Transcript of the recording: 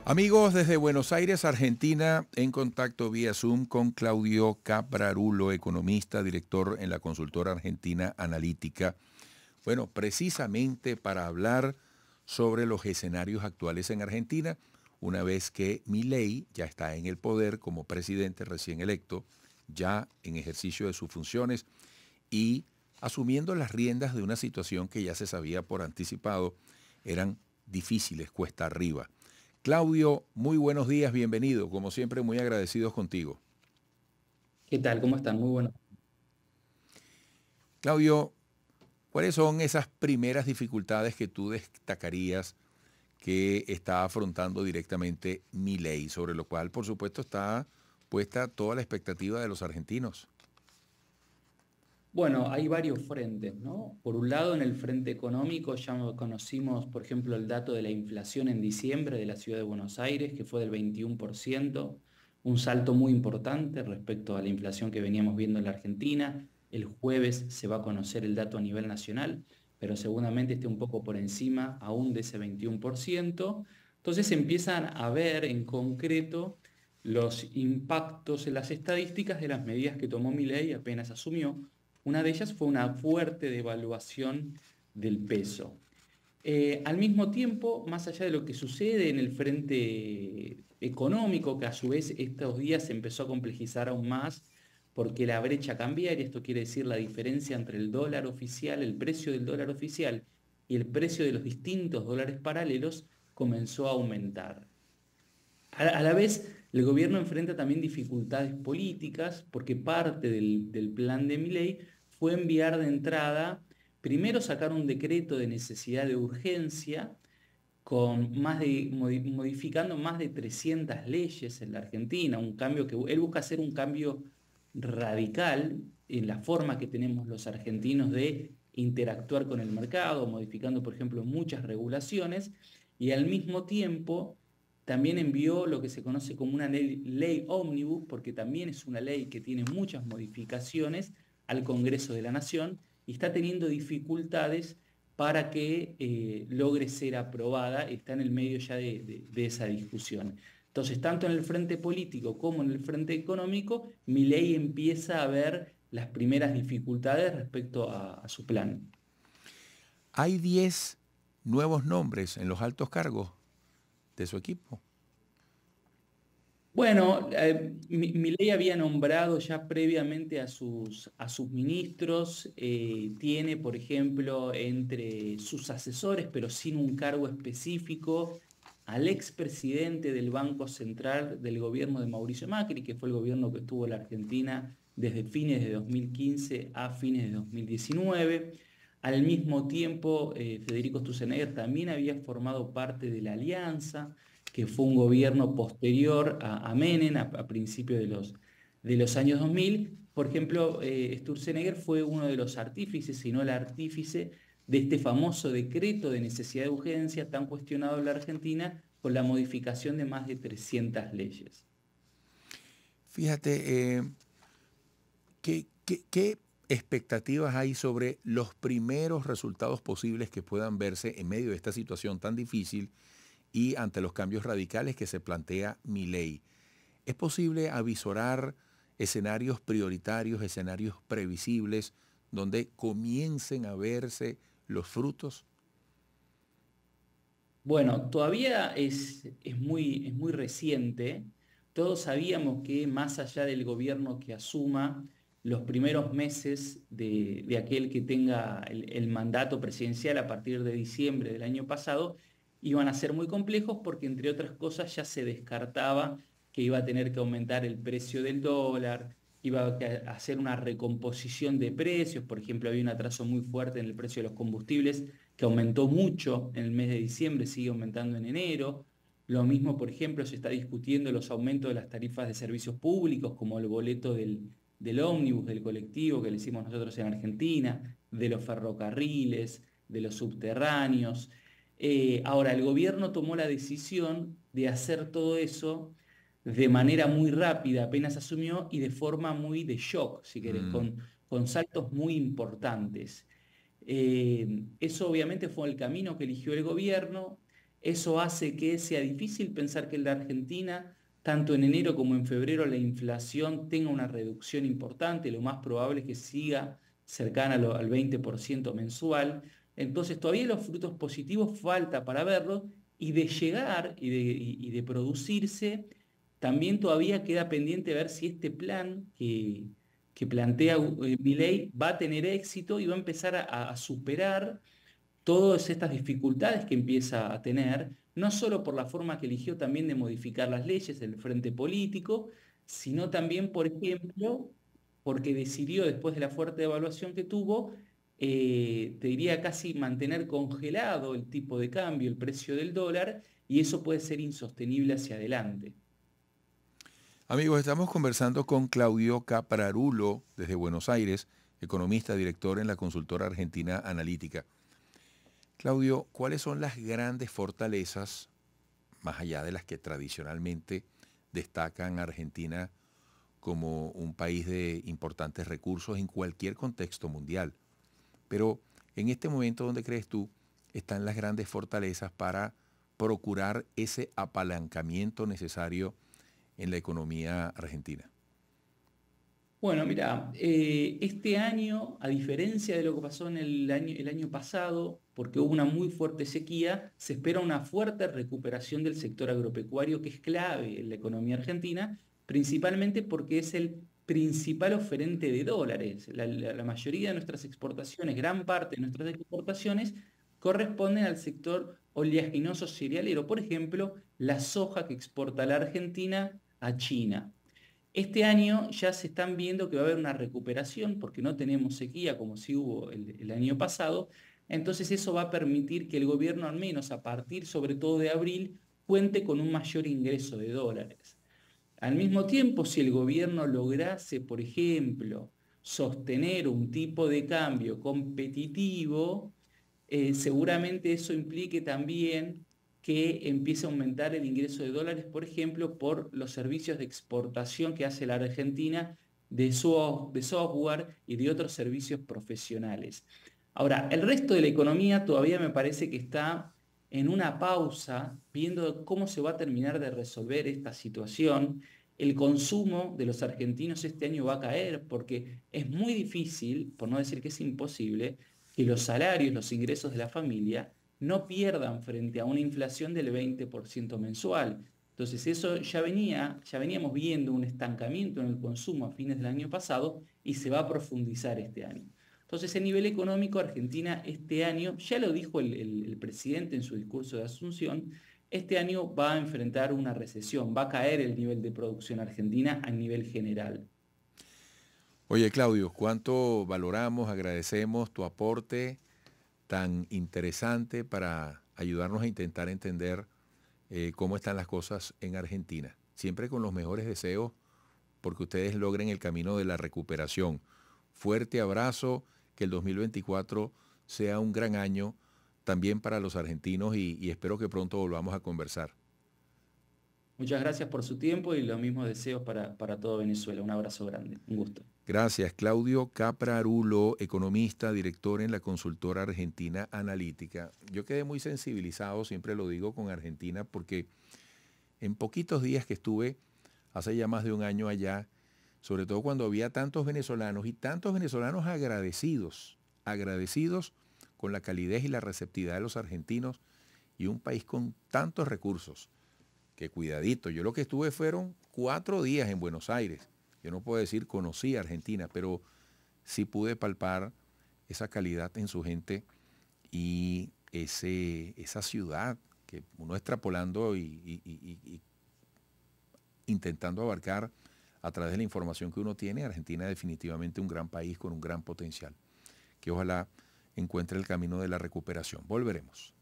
Amigos desde Buenos Aires, Argentina, en contacto vía Zoom con Claudio Caprarulo, economista, director en la consultora argentina Analítica. Bueno, precisamente para hablar sobre los escenarios actuales en Argentina, una vez que Milei ya está en el poder como presidente recién electo, ya en ejercicio de sus funciones y asumiendo las riendas de una situación que ya se sabía por anticipado, eran difíciles, cuesta arriba. Claudio, muy buenos días, bienvenido. Como siempre, muy agradecidos contigo. ¿Qué tal? ¿Cómo están? Muy bueno. Claudio, ¿cuáles son esas primeras dificultades que tú destacarías que está afrontando directamente Milei, sobre lo cual, por supuesto, está puesta toda la expectativa de los argentinos? Bueno, hay varios frentes, ¿no? Por un lado, en el frente económico ya conocimos, por ejemplo, el dato de la inflación en diciembre de la ciudad de Buenos Aires, que fue del 21%, un salto muy importante respecto a la inflación que veníamos viendo en la Argentina. El jueves se va a conocer el dato a nivel nacional, pero seguramente esté un poco por encima aún de ese 21%. Entonces empiezan a ver en concreto los impactos en las estadísticas de las medidas que tomó Milei apenas asumió. Una de ellas fue una fuerte devaluación del peso. Al mismo tiempo, más allá de lo que sucede en el frente económico, que a su vez estos días se empezó a complejizar aún más, porque la brecha cambiaria, esto quiere decir la diferencia entre el dólar oficial, el precio del dólar oficial y el precio de los distintos dólares paralelos, comenzó a aumentar. A la vez, el gobierno enfrenta también dificultades políticas porque parte del plan de Milei fue enviar de entrada, primero sacar un decreto de necesidad de urgencia con modificando más de 300 leyes en la Argentina, un cambio que él busca hacer un cambio radical en la forma que tenemos los argentinos de interactuar con el mercado, modificando, por ejemplo, muchas regulaciones, y al mismo tiempo también envió lo que se conoce como una ley ómnibus, porque también es una ley que tiene muchas modificaciones al Congreso de la Nación y está teniendo dificultades para que logre ser aprobada, está en el medio ya de esa discusión. Entonces, tanto en el frente político como en el frente económico, Milei empieza a ver las primeras dificultades respecto a su plan. Hay 10 nuevos nombres en los altos cargos de su equipo. Bueno, Milei había nombrado ya previamente a sus ministros, tiene, por ejemplo, entre sus asesores, pero sin un cargo específico, al expresidente del Banco Central del gobierno de Mauricio Macri, que fue el gobierno que estuvo en la Argentina desde fines de 2015 a fines de 2019. Al mismo tiempo, Federico Sturzenegger también había formado parte de la Alianza, que fue un gobierno posterior a Menem, a principios de los años 2000. Por ejemplo, Sturzenegger fue uno de los artífices, si no el artífice, de este famoso decreto de necesidad de urgencia tan cuestionado en la Argentina con la modificación de más de 300 leyes. Fíjate, ¿qué expectativas hay sobre los primeros resultados posibles que puedan verse en medio de esta situación tan difícil y ante los cambios radicales que se plantea Milei? ¿Es posible avisorar escenarios prioritarios, escenarios previsibles, donde comiencen a verse los frutos? Bueno, todavía es muy reciente. Todos sabíamos que más allá del gobierno que asuma, los primeros meses de aquel que tenga el mandato presidencial a partir de diciembre del año pasado iban a ser muy complejos porque, entre otras cosas, ya se descartaba que iba a tener que aumentar el precio del dólar, iba a hacer una recomposición de precios. Por ejemplo, había un atraso muy fuerte en el precio de los combustibles que aumentó mucho en el mes de diciembre, sigue aumentando en enero. Lo mismo, por ejemplo, se está discutiendo los aumentos de las tarifas de servicios públicos, como el boleto del ómnibus, del colectivo que le hicimos nosotros en Argentina, de los ferrocarriles, de los subterráneos. Ahora, el gobierno tomó la decisión de hacer todo eso de manera muy rápida, apenas asumió, y de forma muy de shock, si querés, Mm. con saltos muy importantes. Eso obviamente fue el camino que eligió el gobierno. Eso hace que sea difícil pensar que en la Argentina, tanto en enero como en febrero, la inflación tenga una reducción importante. Lo más probable es que siga cercana al 20% mensual. Entonces todavía los frutos positivos falta para verlos, y de llegar y de producirse, también todavía queda pendiente ver si este plan que plantea Milei va a tener éxito y va a empezar a superar todas estas dificultades que empieza a tener, no solo por la forma que eligió también de modificar las leyes del frente político, sino también, por ejemplo, porque decidió, después de la fuerte devaluación que tuvo, te diría casi mantener congelado el tipo de cambio, el precio del dólar, y eso puede ser insostenible hacia adelante. Amigos, estamos conversando con Claudio Caprarulo desde Buenos Aires, economista, director en la consultora argentina Analítica. Claudio, ¿cuáles son las grandes fortalezas, más allá de las que tradicionalmente destacan a Argentina como un país de importantes recursos en cualquier contexto mundial? Pero en este momento, ¿dónde crees tú están las grandes fortalezas para procurar ese apalancamiento necesario en la economía argentina? Bueno, mira, este año, a diferencia de lo que pasó en el año pasado, porque hubo una muy fuerte sequía, se espera una fuerte recuperación del sector agropecuario, que es clave en la economía argentina, principalmente porque es el principal oferente de dólares. La mayoría de nuestras exportaciones, gran parte de nuestras exportaciones, corresponden al sector oleaginoso cerealero. Por ejemplo, la soja que exporta la Argentina a China. Este año ya se están viendo que va a haber una recuperación porque no tenemos sequía como sí hubo el año pasado. Entonces eso va a permitir que el gobierno, al menos a partir sobre todo de abril, cuente con un mayor ingreso de dólares. Al mismo tiempo, si el gobierno lograse, por ejemplo, sostener un tipo de cambio competitivo, seguramente eso implique también que empiece a aumentar el ingreso de dólares, por ejemplo, por los servicios de exportación que hace la Argentina de software y de otros servicios profesionales. Ahora, el resto de la economía todavía me parece que está en una pausa, viendo cómo se va a terminar de resolver esta situación. El consumo de los argentinos este año va a caer porque es muy difícil, por no decir que es imposible, que los salarios, los ingresos de la familia no pierdan frente a una inflación del 20% mensual. Entonces eso ya veníamos viendo un estancamiento en el consumo a fines del año pasado y se va a profundizar este año. Entonces, a nivel económico, Argentina este año, ya lo dijo el presidente en su discurso de Asunción, este año va a enfrentar una recesión, va a caer el nivel de producción argentina a nivel general. Oye, Claudio, cuánto valoramos, agradecemos tu aporte tan interesante para ayudarnos a intentar entender cómo están las cosas en Argentina. Siempre con los mejores deseos porque ustedes logren el camino de la recuperación. Fuerte abrazo, que el 2024 sea un gran año también para los argentinos y espero que pronto volvamos a conversar. Muchas gracias por su tiempo y los mismos deseos para todo Venezuela. Un abrazo grande, un gusto. Gracias, Claudio Caprarulo, economista, director en la consultora argentina Analítica. Yo quedé muy sensibilizado, siempre lo digo, con Argentina, porque en poquitos días que estuve, hace ya más de un año allá, sobre todo cuando había tantos venezolanos y tantos venezolanos agradecidos con la calidez y la receptividad de los argentinos y un país con tantos recursos, que cuidadito, yo lo que estuve fueron 4 días en Buenos Aires. Yo no puedo decir conocí a Argentina, pero sí pude palpar esa calidad en su gente y esa ciudad que uno extrapolando y intentando abarcar a través de la información que uno tiene. Argentina es definitivamente un gran país con un gran potencial, que ojalá encuentre el camino de la recuperación. Volveremos.